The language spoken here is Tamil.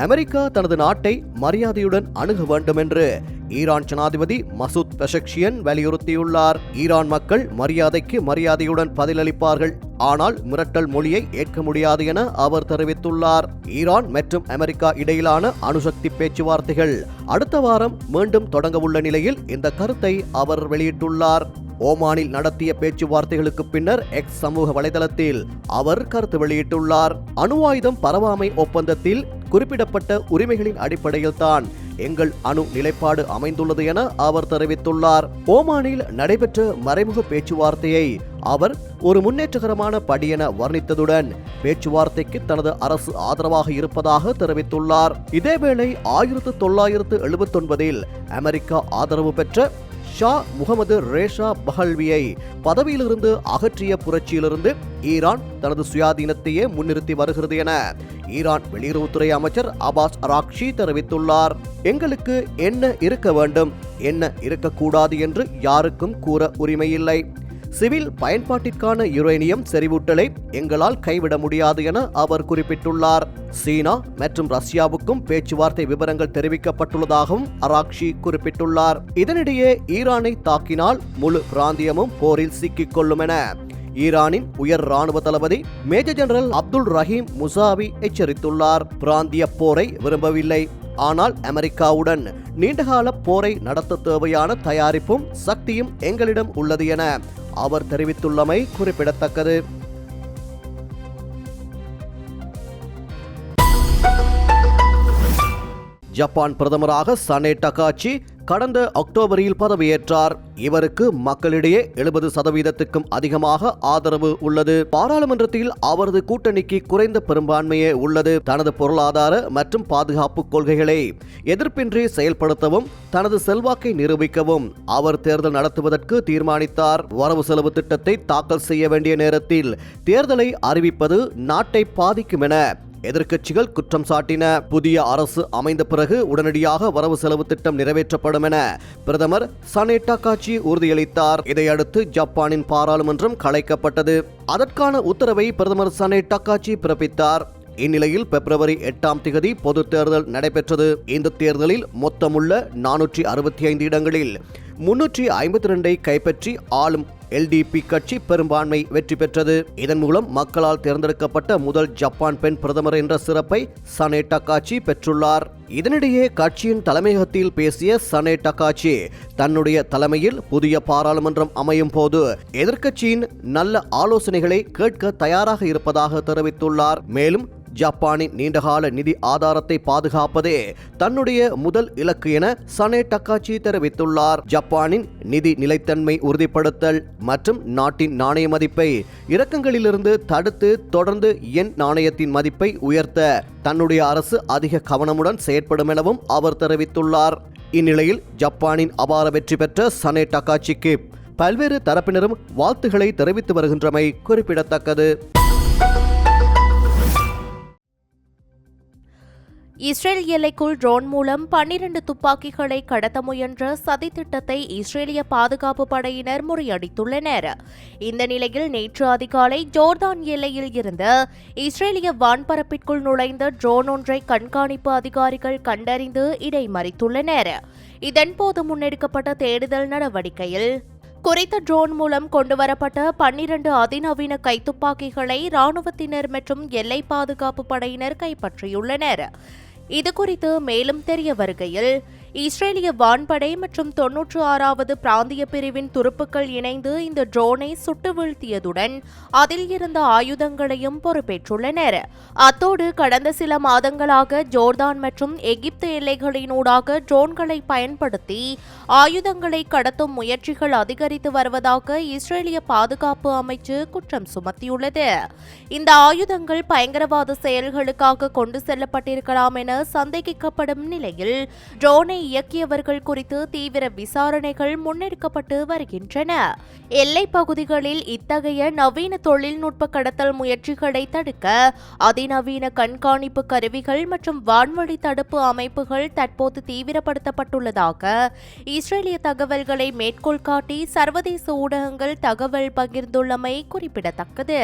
அமெரிக்கா தனது நாட்டை மரியாதையுடன் அணுக வேண்டும் என்று ஈரான் ஜனாதிபதி மசூத் பெஷக்ஷியன் வலியுறுத்தியுள்ளார். ஈரான் மக்கள் மரியாதைக்கு மரியாதையுடன் பதிலளிப்பார்கள், ஆனால் மிரட்டல் மொழியை ஏற்க முடியாது என அவர் தெரிவித்துள்ளார். ஈரான் மற்றும் அமெரிக்கா இடையிலான அணுசக்தி பேச்சுவார்த்தைகள் அடுத்த வாரம் மீண்டும் தொடங்கவுள்ள நிலையில் இந்த கருத்தை அவர் வெளியிட்டுள்ளார். ஓமானில் நடத்திய பேச்சுவார்த்தைகளுக்கு பின்னர் எக்ஸ் சமூக வலைதளத்தில் அவர் கருத்து வெளியிட்டுள்ளார். அணு ஆயுதம் பரவாமை ஒப்பந்தத்தில் குறிப்பிடப்பட்ட உரிமைகளின் அடிப்படையில் தான் எங்கள் அணு நிலைப்பாடு அமைந்துள்ளது என அவர் தெரிவித்துள்ளார். ஓமானில் நடைபெற்ற மறைமுக பேச்சுவார்த்தையை அவர் ஒரு முன்னேற்றகரமான படி என வர்ணித்ததுடன் பேச்சுவார்த்தைக்கு தனது அரசு ஆதரவாக இருப்பதாக தெரிவித்துள்ளார். இதேவேளை 1979 அமெரிக்கா ஆதரவு பெற்ற ஷா முகமது ரேஷா பஹல்வியை பதவியிலிருந்து அகற்றிய புரட்சியிலிருந்து ஈரான் தனது சுயாதீனத்தையே முன்னிறுத்தி வருகிறது என ஈரான் வெளியுறவுத்துறை அமைச்சர் அபாஸ் அராக்ஷி தெரிவித்துள்ளார். எங்களுக்கு என்ன இருக்க வேண்டும், என்ன இருக்கக்கூடாது என்று யாருக்கும் கூற உரிமையில்லை. சிவில் பயன்பாட்டிற்கான யுரேனியம் செறிவூட்டலை எங்களால் கைவிட முடியாது என அவர் குறிப்பிட்டுள்ளார். சீனா மற்றும் ரஷ்யாவுக்கும் பேச்சுவார்த்தை விவரங்கள் தெரிவிக்கப்பட்டுள்ளதாகவும் அராக்ஷி குறிப்பிட்டுள்ளார். இதனிடையே ஈரானை தாக்கினால் முழு பிராந்தியமும் போரில் சிக்கிக் கொள்ளும் என ஈரானின் உயர் ராணுவ தளபதி மேஜர் ஜெனரல் அப்துல் ரஹீம் முசாவி எச்சரித்துள்ளார். பிராந்திய போரை விரும்பவில்லை, ஆனால் அமெரிக்காவுடன் நீண்டகால போரை நடத்த தேவையான தயாரிப்பும் சக்தியும் எங்களிடம் உள்ளது என அவர் தெரிவித்துள்ளமை குறிப்பிடத்தக்கது. ஜப்பான் பிரதமராக சனே டகாச்சி கடந்த அக்டோபரில் பதவியேற்றார். இவருக்கு மக்களிடையே 70% அதிகமாக ஆதரவு உள்ளது. பாராளுமன்றத்தில் அவரது கூட்டணிக்கு குறைந்த பெரும்பான்மையே உள்ளது. தனது பொருளாதார மற்றும் பாதுகாப்பு கொள்கைகளை எதிர்ப்பின்றி செயல்படுத்தவும் தனது செல்வாக்கை நிரூபிக்கவும் அவர் தேர்தல் நடத்துவதற்கு தீர்மானித்தார். வரவு செலவு திட்டத்தை தாக்கல் செய்ய வேண்டிய நேரத்தில் தேர்தலை அறிவிப்பது நாட்டை பாதிக்கும் என எதிர்க்கட்சிகள் குற்றம் சாட்டின. புதிய அரசு அமைந்த பிறகு உடனடியாக வரவு செலவு திட்டம் நிறைவேற்றப்படும் என பிரதமர் சனே டகாச்சி உறுதியளித்தார். இதையடுத்து ஜப்பானின் பாராளுமன்றம் கலைக்கப்பட்டது. அதற்கான உத்தரவை பிரதமர் சனே டகாச்சி பிறப்பித்தார். இந்நிலையில் பிப்ரவரி 8 பொது தேர்தல் நடைபெற்றது. இந்த தேர்தலில் மொத்தமுள்ள 465 இடங்களில் 352 கைப்பற்றி ஆளும் எல்டிபி கட்சி பெரும்பான்மை வெற்றி பெற்றது. இதன் மூலம் மக்களால் தேர்ந்தெடுக்கப்பட்ட முதல் ஜப்பான் பெண் பிரதமர் என்ற சிறப்பை சனே டகாச்சி பெற்றுள்ளார். இதனிடையே கட்சியின் தலைமையகத்தில் பேசிய சனே டகாச்சி தன்னுடைய தலைமையில் புதிய பாராளுமன்றம் அமையும் போது எதிர்க்கட்சியின் நல்ல ஆலோசனைகளை கேட்க தயாராக இருப்பதாக தெரிவித்துள்ளார். மேலும் ஜப்பானின் நீண்டகால நிதி ஆதாரத்தை பாதுகாப்பதே தன்னுடைய முதல் இலக்கு என சனே டகாச்சி தெரிவித்துள்ளார். ஜப்பானின் நிதி நிலைத்தன்மை உறுதிப்படுத்தல் மற்றும் நாட்டின் நாணய மதிப்பை இறக்கங்களிலிருந்து தடுத்து தொடர்ந்து யென் நாணயத்தின் மதிப்பை உயர்த்த தன்னுடைய அரசு அதிக கவனமுடன் செயற்படும் எனவும் அவர் தெரிவித்துள்ளார். இந்நிலையில் ஜப்பானின் அபார வெற்றி பெற்ற சனே டகாச்சிக்கு பல்வேறு தரப்பினரும் வாழ்த்துக்களை தெரிவித்து வருகின்றமை குறிப்பிடத்தக்கது. இஸ்ரேல் எல்லைக்குள் ட்ரோன் மூலம் 12 துப்பாக்கிகளை கடத்த முயன்ற சதித்திட்டத்தை இஸ்ரேலிய பாதுகாப்பு படையினர் முறியடித்துள்ளனர். இந்த நிலையில் நேற்று அதிகாலை ஜோர்தான் எல்லையில் இருந்து இஸ்ரேலிய வான்பரப்பிற்குள் நுழைந்த ட்ரோன் ஒன்றை கண்காணிப்பு அதிகாரிகள் கண்டறிந்து இடைமறித்துள்ளனர். இதன்போது முன்னெடுக்கப்பட்ட தேடுதல் நடவடிக்கையில் குறித்த ட்ரோன் மூலம் கொண்டுவரப்பட்ட 12 அதிநவீன கைத்துப்பாக்கிகளை ராணுவத்தினர் மற்றும் எல்லை பாதுகாப்பு படையினர் கைப்பற்றியுள்ளனர். இதுகுறித்து மேலும் தெரிய வருகையில் இஸ்ரேலிய வான்படை மற்றும் 96வது பிராந்திய பிரிவின் துருப்புக்கள் இணைந்து இந்த ட்ரோனை சுட்டு வீழ்த்தியதுடன் அதில் இருந்த ஆயுதங்களையும் பொறுப்பேற்றுள்ளனர். அத்தோடு கடந்த சில மாதங்களாக ஜோர்தான் மற்றும் எகிப்து எல்லைகளினூடாக ட்ரோன்களை பயன்படுத்தி ஆயுதங்களை கடத்தும் முயற்சிகள் அதிகரித்து வருவதாக இஸ்ரேலிய பாதுகாப்பு அமைச்சு குற்றம் சுமத்தியுள்ளது. இந்த ஆயுதங்கள் பயங்கரவாத செயல்களுக்காக கொண்டு செல்லப்பட்டிருக்கலாம் என சந்தேகிக்கப்படும் நிலையில் ட்ரோனை இயக்கியவர்கள் குறித்து தீவிர விசாரணைகள் முன்னெடுக்கப்பட்டு வருகின்றன. எல்லை பகுதிகளில் இத்தகைய நவீன தொழில்நுட்ப கடத்தல் முயற்சிகளை தடுக்க அதிநவீன கண்காணிப்பு கருவிகள் மற்றும் வான்வழி தடுப்பு அமைப்புகள் தற்போது தீவிரப்படுத்தப்பட்டுள்ளதாக இஸ்ரேலிய தகவல்களை மேற்கோள் காட்டி சர்வதேச ஊடகங்கள் தகவல் பகிர்ந்துள்ளமை குறிப்பிடத்தக்கது.